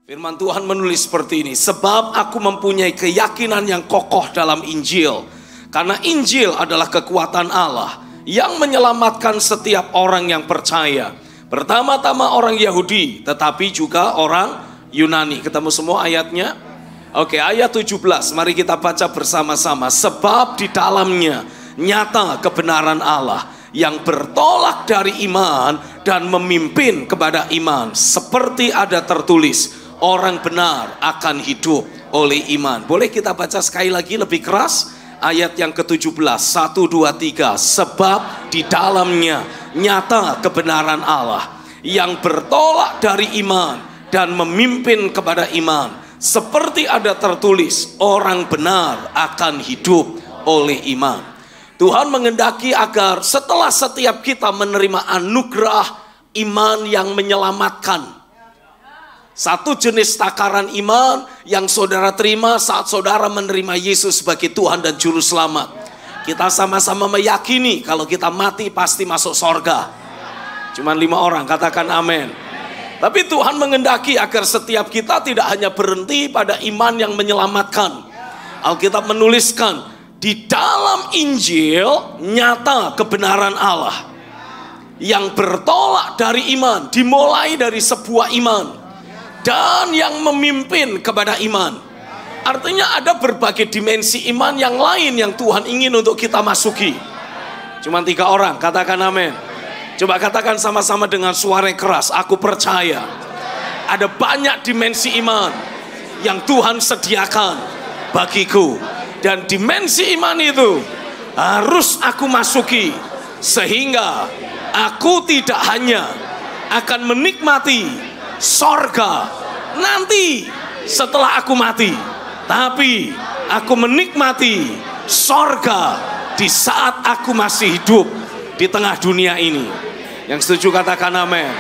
Firman Tuhan menulis seperti ini, sebab aku mempunyai keyakinan yang kokoh dalam Injil, karena Injil adalah kekuatan Allah yang menyelamatkan setiap orang yang percaya, pertama-tama orang Yahudi, tetapi juga orang Yunani. Ketemu semua ayatnya? Oke, ayat 17, mari kita baca bersama-sama. Sebab di dalamnya nyata kebenaran Allah yang bertolak dari iman dan memimpin kepada iman, seperti ada tertulis, orang benar akan hidup oleh iman. Boleh kita baca sekali lagi lebih keras? Ayat yang ke-17, 1, 2, 3. Sebab di dalamnya nyata kebenaran Allah yang bertolak dari iman dan memimpin kepada iman, seperti ada tertulis, orang benar akan hidup oleh iman. Tuhan mengendaki agar setelah setiap kita menerima anugerah iman yang menyelamatkan, satu jenis takaran iman yang saudara terima saat saudara menerima Yesus sebagai Tuhan dan Juru Selamat. Kita sama-sama meyakini kalau kita mati pasti masuk sorga. Cuman 5 orang, katakan amin. Tapi Tuhan mengendaki agar setiap kita tidak hanya berhenti pada iman yang menyelamatkan. Alkitab menuliskan, di dalam Injil nyata kebenaran Allah yang bertolak dari iman, dimulai dari sebuah iman, dan yang memimpin kepada iman. Artinya ada berbagai dimensi iman yang lain yang Tuhan ingin untuk kita masuki. Cuma 3 orang, katakan amin. Coba katakan sama-sama dengan suara keras, aku percaya ada banyak dimensi iman yang Tuhan sediakan bagiku, dan dimensi iman itu harus aku masuki, sehingga aku tidak hanya akan menikmati sorga nanti setelah aku mati, tapi aku menikmati sorga di saat aku masih hidup di tengah dunia ini. Yang setuju katakan amin.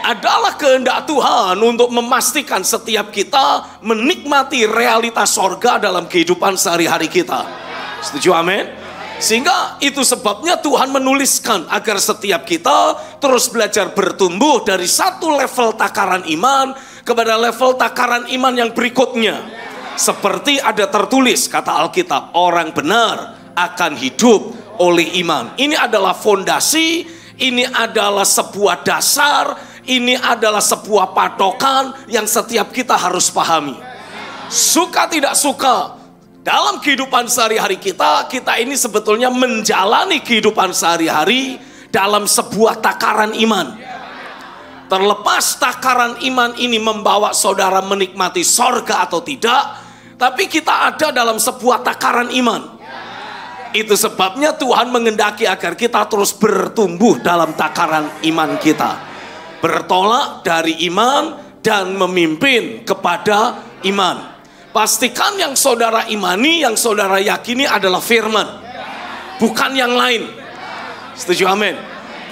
Adalah kehendak Tuhan untuk memastikan setiap kita menikmati realitas sorga dalam kehidupan sehari-hari kita. Setuju amin? Sehingga itu sebabnya Tuhan menuliskan agar setiap kita terus belajar bertumbuh dari satu level takaran iman kepada level takaran iman yang berikutnya. Seperti ada tertulis, kata Alkitab, orang benar akan hidup oleh iman. Ini adalah fondasi, ini adalah sebuah dasar, ini adalah sebuah patokan yang setiap kita harus pahami. Suka tidak suka, dalam kehidupan sehari-hari kita ini sebetulnya menjalani kehidupan sehari-hari dalam sebuah takaran iman. Terlepas takaran iman ini membawa saudara menikmati sorga atau tidak, tapi kita ada dalam sebuah takaran iman. Itu sebabnya Tuhan mengendaki agar kita terus bertumbuh dalam takaran iman kita, bertolak dari iman dan memimpin kepada iman. Pastikan yang saudara imani, yang saudara yakini adalah firman, bukan yang lain. Setuju amin?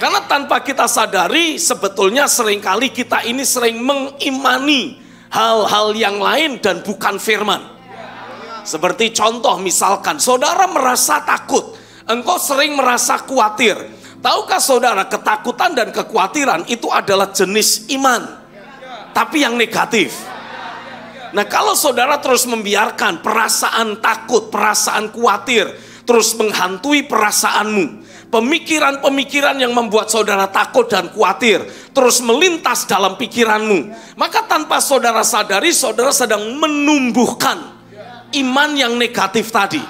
Karena tanpa kita sadari, sebetulnya seringkali kita ini sering mengimani hal-hal yang lain dan bukan firman. Seperti contoh, misalkan saudara merasa takut, engkau sering merasa khawatir. Tahukah saudara, ketakutan dan kekhawatiran itu adalah jenis iman, tapi yang negatif. Nah, kalau saudara terus membiarkan perasaan takut, perasaan khawatir terus menghantui perasaanmu, pemikiran-pemikiran yang membuat saudara takut dan khawatir terus melintas dalam pikiranmu, maka tanpa saudara sadari, saudara sedang menumbuhkan iman yang negatif tadi.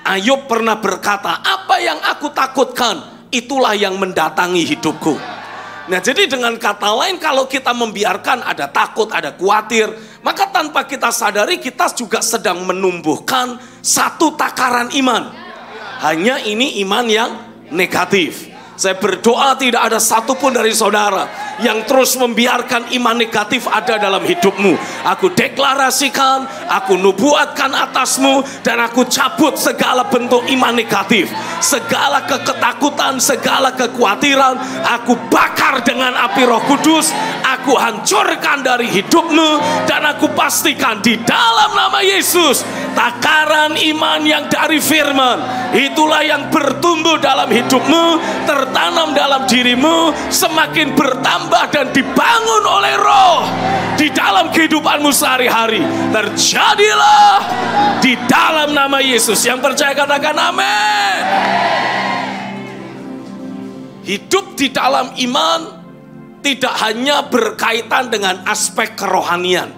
Ayub pernah berkata, apa yang aku takutkan, itulah yang mendatangi hidupku. Nah, jadi dengan kata lain, kalau kita membiarkan ada takut, ada khawatir, maka tanpa kita sadari kita juga sedang menumbuhkan satu takaran iman. Hanya ini iman yang negatif. Saya berdoa tidak ada satupun dari saudara yang terus membiarkan iman negatif ada dalam hidupmu. Aku deklarasikan, aku nubuatkan atasmu, dan aku cabut segala bentuk iman negatif. Segala ketakutan, segala kekhawatiran, aku bakar dengan api Roh Kudus. Aku hancurkan dari hidupmu, dan aku pastikan di dalam nama Yesus, takaran iman yang dari firman, itulah yang bertumbuh dalam hidupmu, tertanam dalam dirimu, semakin bertambah dan dibangun oleh Roh di dalam kehidupanmu sehari-hari. Terjadilah di dalam nama Yesus. Yang percaya katakan amin. Hidup di dalam iman tidak hanya berkaitan dengan aspek kerohanian.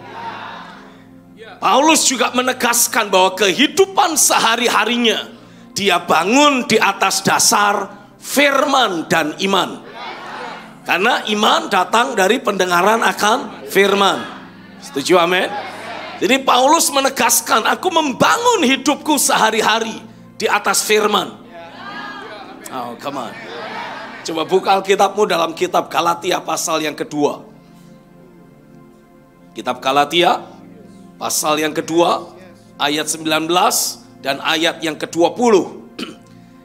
Paulus juga menegaskan bahwa kehidupan sehari-harinya dia bangun di atas dasar firman dan iman. Karena iman datang dari pendengaran akan firman. Setuju, amin? Jadi Paulus menegaskan, aku membangun hidupku sehari-hari di atas firman. Oh, come on. Coba buka Alkitabmu dalam kitab Galatia pasal yang kedua. Kitab Galatia pasal yang kedua, ayat 19 dan ayat yang ke-20.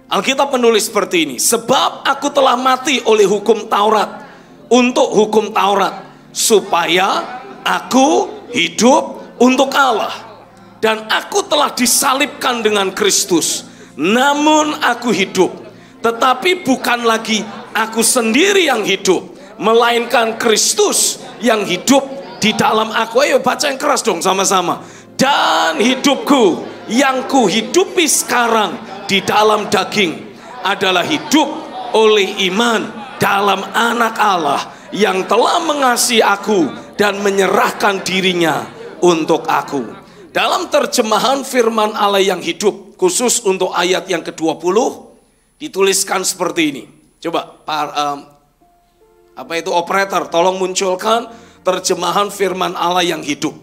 Alkitab menulis seperti ini. Sebab aku telah mati oleh hukum Taurat, untuk hukum Taurat, supaya aku hidup untuk Allah. Dan aku telah disalibkan dengan Kristus. Namun aku hidup, tetapi bukan lagi aku sendiri yang hidup, melainkan Kristus yang hidup di dalam aku. Ayo baca yang keras dong sama-sama. Dan hidupku yang kuhidupi sekarang di dalam daging adalah hidup oleh iman dalam anak Allah yang telah mengasihi aku dan menyerahkan dirinya untuk aku. Dalam terjemahan firman Allah yang hidup, khusus untuk ayat yang ke-20, dituliskan seperti ini. Coba operator tolong munculkan terjemahan firman Allah yang hidup.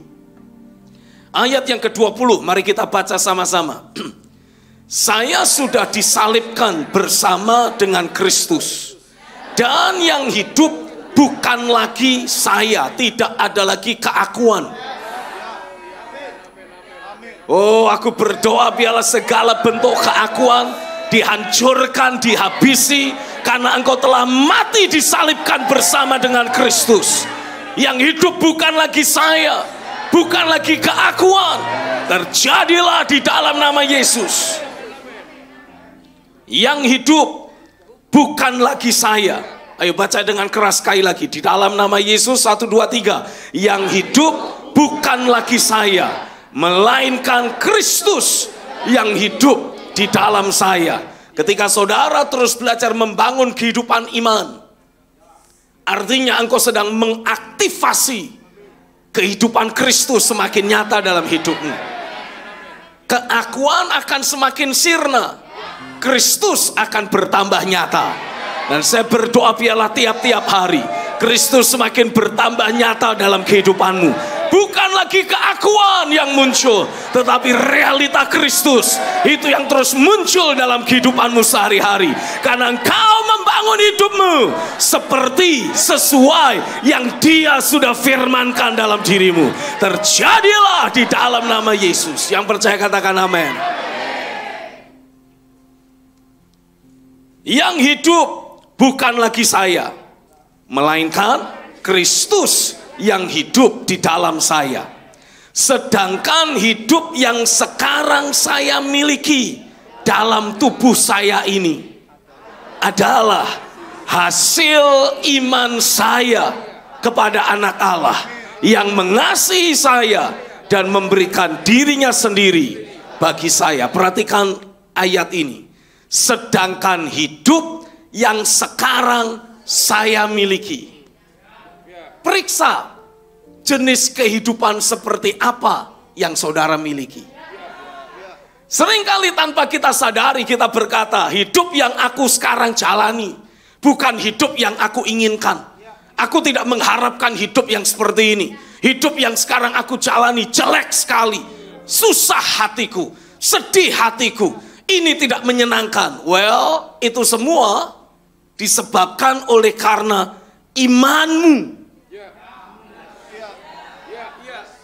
Ayat yang ke-20, mari kita baca sama-sama. Saya sudah disalibkan bersama dengan Kristus. Dan yang hidup bukan lagi saya, tidak ada lagi keakuan. Oh, aku berdoa biarlah segala bentuk keakuan dihancurkan, dihabisi, karena engkau telah mati disalibkan bersama dengan Kristus. Yang hidup bukan lagi saya, bukan lagi keakuan. Terjadilah di dalam nama Yesus. Yang hidup bukan lagi saya. Ayo baca dengan keras sekali lagi. Di dalam nama Yesus, 1, 2, 3. Yang hidup bukan lagi saya, melainkan Kristus yang hidup di dalam saya. Ketika saudara terus belajar membangun kehidupan iman, artinya engkau sedang mengaktifasi kehidupan Kristus semakin nyata dalam hidupmu. Keakuan akan semakin sirna, Kristus akan bertambah nyata. Dan saya berdoa biarlah tiap-tiap hari Kristus semakin bertambah nyata dalam kehidupanmu. Bukan lagi keakuan yang muncul, tetapi realita Kristus itu yang terus muncul dalam kehidupanmu sehari-hari. Karena engkau membangun hidupmu seperti sesuai yang Dia sudah firmankan dalam dirimu. Terjadilah di dalam nama Yesus. Yang percaya katakan amin. Yang hidup bukan lagi saya, melainkan Kristus yang hidup di dalam saya. Sedangkan hidup yang sekarang saya miliki dalam tubuh saya ini adalah hasil iman saya kepada anak Allah yang mengasihi saya dan memberikan dirinya sendiri bagi saya. Perhatikan ayat ini. Sedangkan hidup yang sekarang saya miliki. Periksa jenis kehidupan seperti apa yang saudara miliki. Seringkali tanpa kita sadari kita berkata, hidup yang aku sekarang jalani bukan hidup yang aku inginkan. Aku tidak mengharapkan hidup yang seperti ini. Hidup yang sekarang aku jalani jelek sekali. Susah hatiku, sedih hatiku. Ini tidak menyenangkan. Well, itu semua disebabkan oleh karena imanmu.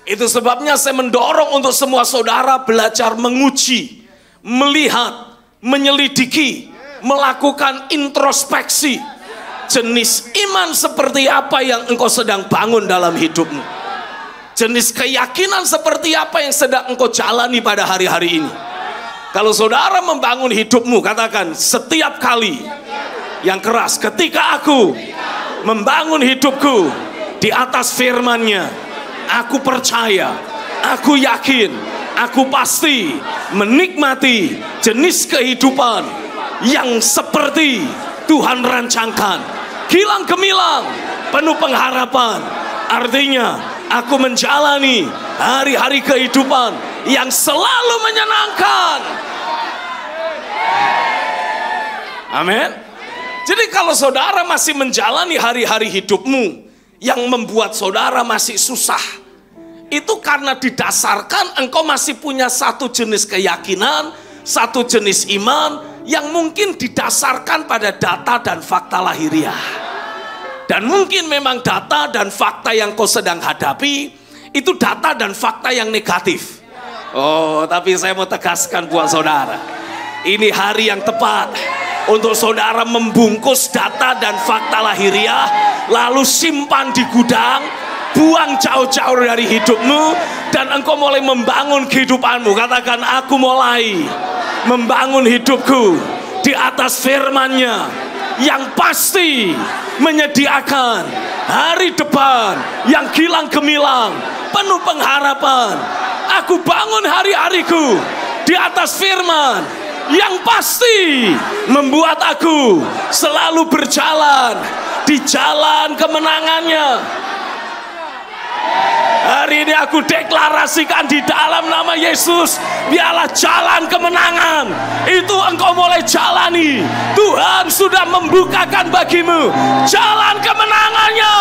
Itu sebabnya saya mendorong untuk semua saudara belajar menguji, melihat, menyelidiki, melakukan introspeksi. Jenis iman seperti apa yang engkau sedang bangun dalam hidupmu. Jenis keyakinan seperti apa yang sedang engkau jalani pada hari-hari ini. Kalau saudara membangun hidupmu, katakan setiap kali yang keras, ketika aku membangun hidupku di atas firman-Nya, Aku percaya, aku yakin, aku pasti menikmati jenis kehidupan yang seperti Tuhan rancangkan. Kilang gemilang, penuh pengharapan. Artinya aku menjalani hari-hari kehidupan yang selalu menyenangkan. Amin. Jadi kalau saudara masih menjalani hari-hari hidupmu yang membuat saudara masih susah, itu karena didasarkan engkau masih punya satu jenis keyakinan, satu jenis iman yang mungkin didasarkan pada data dan fakta lahiriah. Dan mungkin memang data dan fakta yang kau sedang hadapi itu data dan fakta yang negatif. Oh, tapi saya mau tegaskan buat saudara, ini hari yang tepat untuk saudara membungkus data dan fakta lahiriah, lalu simpan di gudang, buang jauh-jauh dari hidupmu, dan engkau mulai membangun kehidupanmu. Katakan, aku mulai membangun hidupku di atas firman-Nya yang pasti menyediakan hari depan yang gilang gemilang, penuh pengharapan. Aku bangun hari-hariku di atas firman yang pasti membuat aku selalu berjalan di jalan kemenangannya. Hari ini aku deklarasikan di dalam nama Yesus, biarlah jalan kemenangan itu engkau mulai jalani. Tuhan sudah membukakan bagimu jalan kemenangannya.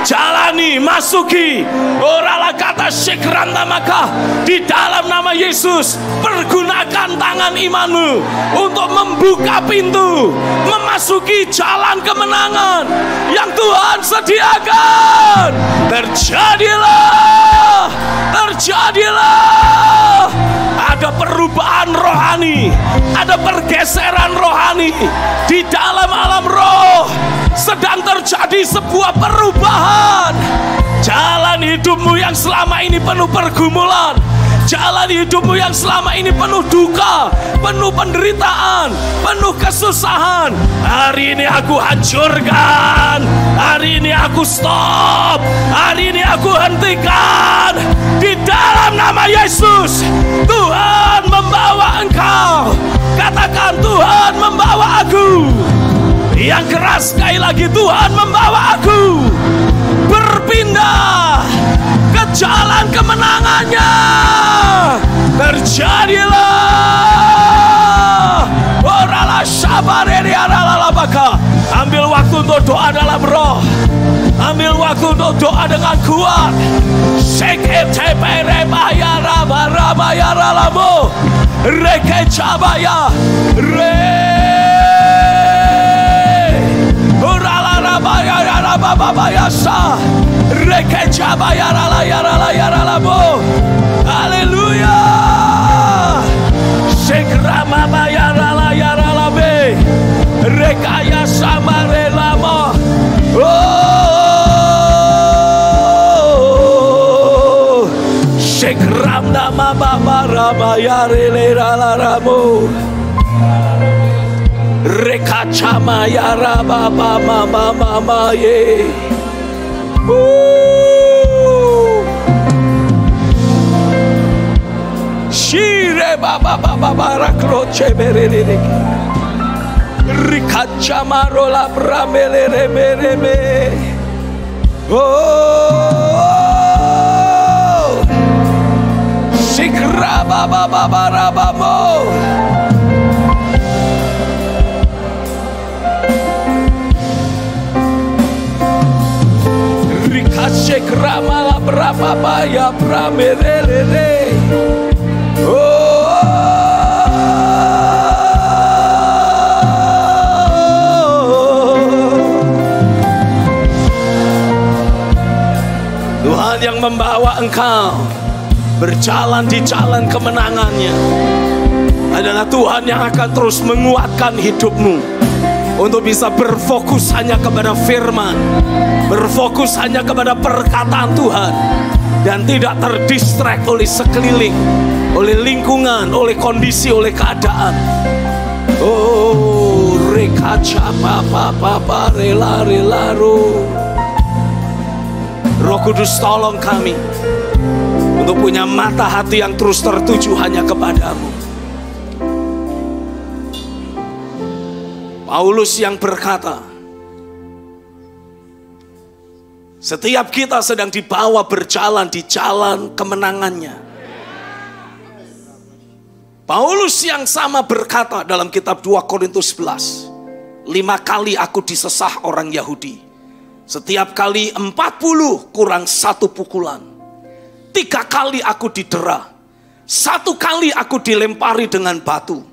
Jalani, masuki. Oralah kata syekran maka di dalam nama Yesus, pergunakan tangan imanmu untuk membuka pintu, memasuki jalan kemenangan yang Tuhan sediakan. Terjadilah, ada perubahan rohani, ada pergeseran rohani di dalam alam roh. Sedang terjadi sebuah perubahan. Jalan hidupmu yang selama ini penuh pergumulan, jalan hidupmu yang selama ini penuh duka, penuh penderitaan, penuh kesusahan, hari ini aku hancurkan. Hari ini aku stop. Hari ini aku hentikan. Di dalam nama Yesus, Tuhan membawa engkau. Katakan, Tuhan membawa aku. Yang keras sekali lagi, Tuhan membawa aku berpindah ke jalan kemenangannya. Terjadilah. Oralah sabareri aralah baka. Ambil waktu untuk doa dalam roh. Ambil waktu untuk doa dengan kuat. Seketepere bayara barabayara lamo. Reke cabaya. Orala rabayara rababayasa. Reke cabaya la lamo. Haleluya. Sekrama bayara la labe. Rekaya samare lama. Oh, sekram nama babara bayare lera laramu. Rekaca mayara baba mama mama ye. Shire baba baba barakroce berere. Rikaca marola bramele reme reme. Oh, sikra baba baba rabamo. Rikace kramala brababa ya bramerere. Oh, yang membawa engkau berjalan di jalan kemenangannya adalah Tuhan yang akan terus menguatkan hidupmu untuk bisa berfokus hanya kepada firman, berfokus hanya kepada perkataan Tuhan, dan tidak terdistract oleh sekeliling, oleh lingkungan, oleh kondisi, oleh keadaan. Oh, rekaca papa papa rela ro. Roh Kudus, tolong kami untuk punya mata hati yang terus tertuju hanya kepadamu. Paulus yang berkata, setiap kita sedang dibawa berjalan di jalan kemenangannya. Paulus yang sama berkata dalam kitab 2 Korintus 11, 5 kali aku disesah orang Yahudi. Setiap kali 40 kurang 1 pukulan. 3 kali aku didera. 1 kali aku dilempari dengan batu.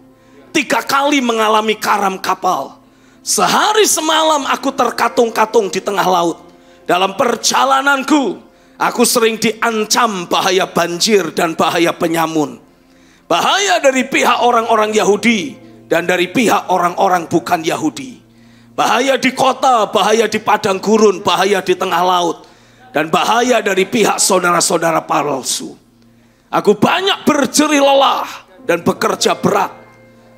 3 kali mengalami karam kapal. Sehari semalam aku terkatung-katung di tengah laut. Dalam perjalananku, aku sering diancam bahaya banjir dan bahaya penyamun. Bahaya dari pihak orang-orang Yahudi dan dari pihak orang-orang bukan Yahudi. Bahaya di kota, bahaya di padang gurun, bahaya di tengah laut, dan bahaya dari pihak saudara-saudara palsu. Aku banyak berjerih lelah dan bekerja berat.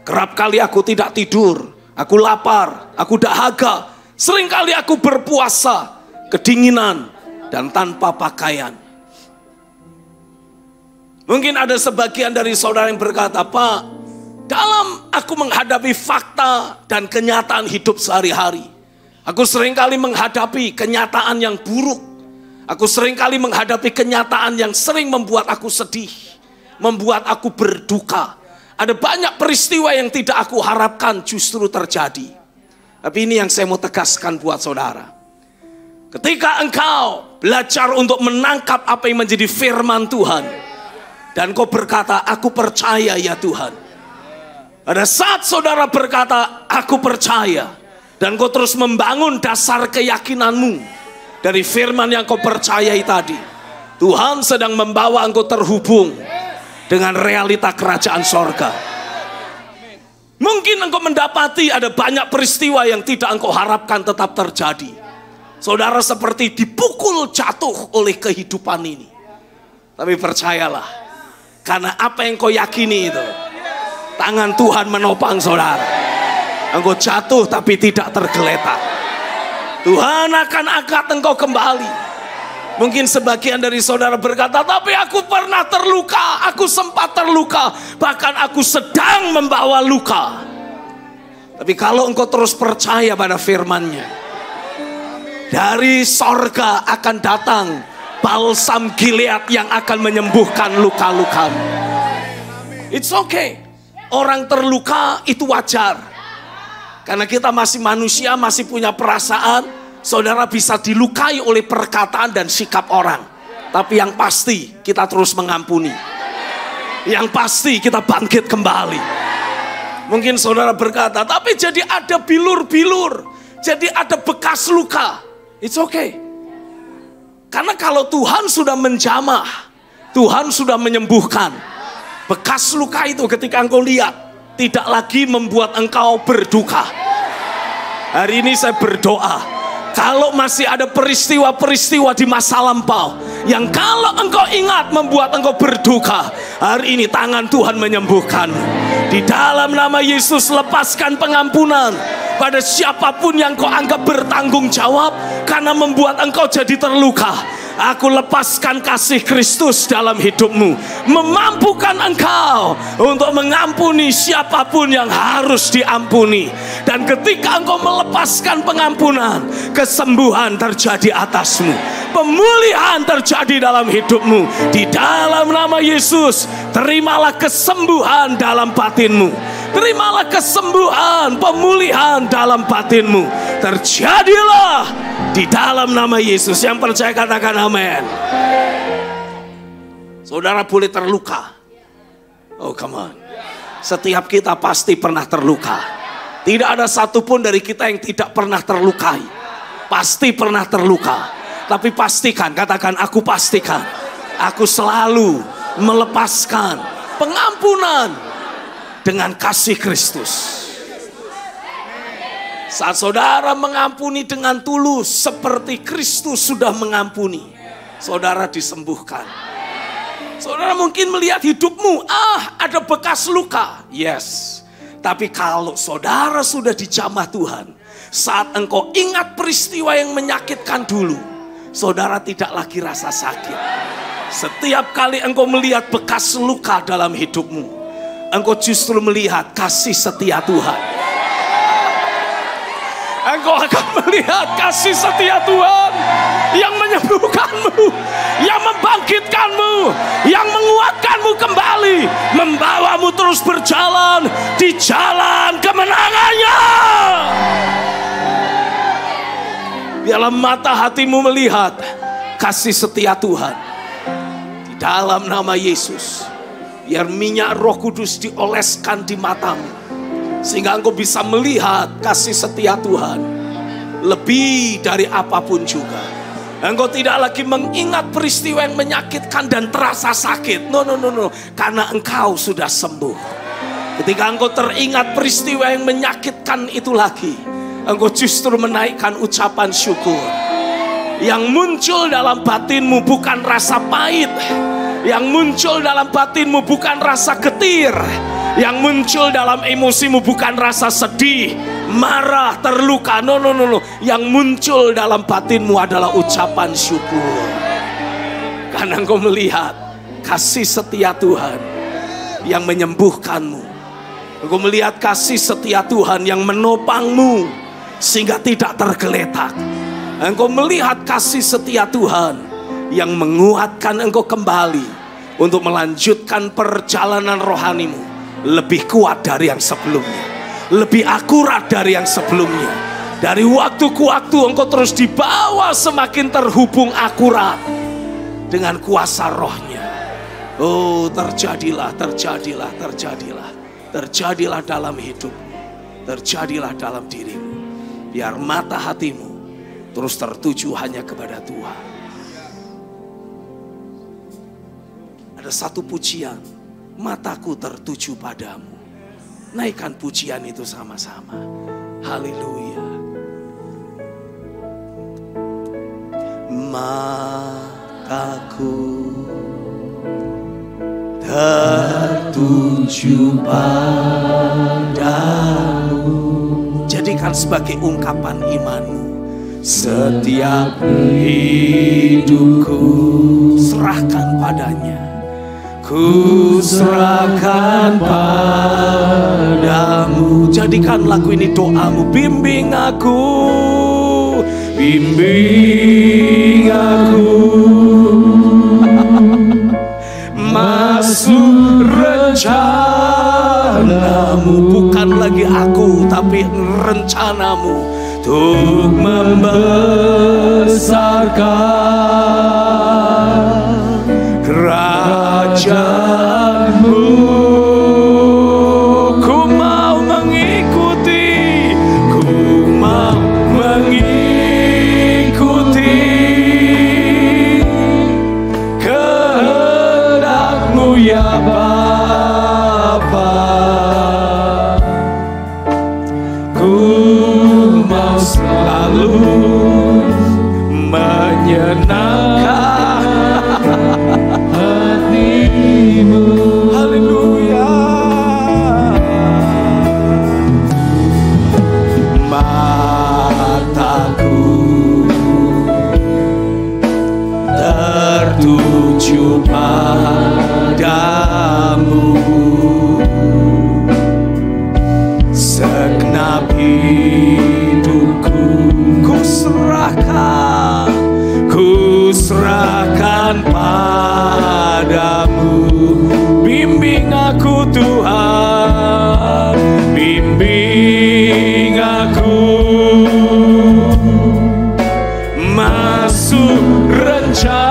Kerap kali aku tidak tidur, aku lapar, aku dahaga. Seringkali aku berpuasa, kedinginan, dan tanpa pakaian. Mungkin ada sebagian dari saudara yang berkata, Pak, dalam aku menghadapi fakta dan kenyataan hidup sehari-hari, aku seringkali menghadapi kenyataan yang buruk. Aku seringkali menghadapi kenyataan yang sering membuat aku sedih, membuat aku berduka. Ada banyak peristiwa yang tidak aku harapkan justru terjadi. Tapi ini yang saya mau tegaskan buat saudara. Ketika engkau belajar untuk menangkap apa yang menjadi firman Tuhan, dan kau berkata, aku percaya ya Tuhan. Pada saat saudara berkata, aku percaya, dan kau terus membangun dasar keyakinanmu dari firman yang kau percayai tadi, Tuhan sedang membawa engkau terhubung dengan realita kerajaan sorga. Mungkin engkau mendapati ada banyak peristiwa yang tidak engkau harapkan tetap terjadi. Saudara seperti dipukul jatuh oleh kehidupan ini. Tapi percayalah, karena apa yang kau yakini itu, tangan Tuhan menopang saudara. Engkau jatuh tapi tidak tergeletak. Tuhan akan angkat engkau kembali. Mungkin sebagian dari saudara berkata, tapi aku pernah terluka, aku sempat terluka, bahkan aku sedang membawa luka. Tapi kalau engkau terus percaya pada firman-Nya, dari sorga akan datang balsam Gilead yang akan menyembuhkan luka-lukamu. It's okay. Orang terluka itu wajar. Karena kita masih manusia, masih punya perasaan. Saudara bisa dilukai oleh perkataan dan sikap orang. Tapi yang pasti kita terus mengampuni. Yang pasti kita bangkit kembali. Mungkin saudara berkata, tapi jadi ada bilur-bilur, jadi ada bekas luka. It's okay. Karena kalau Tuhan sudah menjamah, Tuhan sudah menyembuhkan. Bekas luka itu ketika engkau lihat, tidak lagi membuat engkau berduka. Hari ini saya berdoa, kalau masih ada peristiwa-peristiwa di masa lampau yang kalau engkau ingat membuat engkau berduka, hari ini tangan Tuhan menyembuhkan. Di dalam nama Yesus, lepaskan pengampunan pada siapapun yang kau anggap bertanggung jawab karena membuat engkau jadi terluka. Aku lepaskan kasih Kristus dalam hidupmu, memampukan engkau untuk mengampuni siapapun yang harus diampuni. Dan ketika engkau melepaskan pengampunan, kesembuhan terjadi atasmu, pemulihan terjadi dalam hidupmu. Di dalam nama Yesus, terimalah kesembuhan dalam batinmu. Terimalah kesembuhan, pemulihan dalam batinmu. Terjadilah di dalam nama Yesus. Yang percaya katakan amin. Saudara boleh terluka. Oh come on. Setiap kita pasti pernah terluka. Tidak ada satupun dari kita yang tidak pernah terlukai. Pasti pernah terluka. Tapi pastikan, katakan aku pastikan, aku selalu melepaskan pengampunan dengan kasih Kristus. Saat saudara mengampuni dengan tulus seperti Kristus sudah mengampuni, saudara disembuhkan. Saudara mungkin melihat hidupmu, ada bekas luka. Yes. Tapi kalau saudara sudah dijamah Tuhan, saat engkau ingat peristiwa yang menyakitkan dulu, saudara tidak lagi rasa sakit. Setiap kali engkau melihat bekas luka dalam hidupmu, engkau justru melihat kasih setia Tuhan. Engkau akan melihat kasih setia Tuhan yang menyembuhkanmu, yang membangkitkanmu, yang menguatkanmu kembali, membawamu terus berjalan di jalan kemenangannya. Biarlah mata hatimu melihat kasih setia Tuhan. Di dalam nama Yesus, biar minyak Roh Kudus dioleskan di matamu, sehingga engkau bisa melihat kasih setia Tuhan lebih dari apapun juga. Engkau tidak lagi mengingat peristiwa yang menyakitkan dan terasa sakit. No. Karena engkau sudah sembuh. Ketika engkau teringat peristiwa yang menyakitkan itu lagi, engkau justru menaikkan ucapan syukur. Yang muncul dalam batinmu bukan rasa pahit. Yang muncul dalam batinmu bukan rasa getir. Yang muncul dalam emosimu bukan rasa sedih, marah, terluka. No. Yang muncul dalam batinmu adalah ucapan syukur. Karena engkau melihat kasih setia Tuhan yang menyembuhkanmu. Engkau melihat kasih setia Tuhan yang menopangmu sehingga tidak tergeletak. Engkau melihat kasih setia Tuhan yang menguatkan engkau kembali untuk melanjutkan perjalanan rohanimu lebih kuat dari yang sebelumnya, lebih akurat dari yang sebelumnya. Dari waktu ke waktu engkau terus dibawa semakin terhubung akurat dengan kuasa Rohnya. Oh, terjadilah dalam hidupmu, terjadilah dalam dirimu. Biar mata hatimu terus tertuju hanya kepada Tuhan. Ada satu pujian, mataku tertuju padamu. Naikkan pujian itu sama-sama. Haleluya. Mataku tertuju padamu. Jadikan sebagai ungkapan imanmu. Setiap hidupku serahkan padanya. Ku serahkan padamu. Jadikan lagu ini doamu. Bimbing aku, bimbing aku masuk rencanamu. Bukan lagi aku, tapi rencanamu untuk membesarkan kerajaanmu. Ku mau mengikuti, ku mau mengikuti kehendak-Mu ya Bapa. Ku mau selalu menyenangkan hatimu. Haleluya. Mataku tertuju padamu. Segenap hidupku ku serahkan padamu. Bimbing aku Tuhan, bimbing aku masuk rencanamu.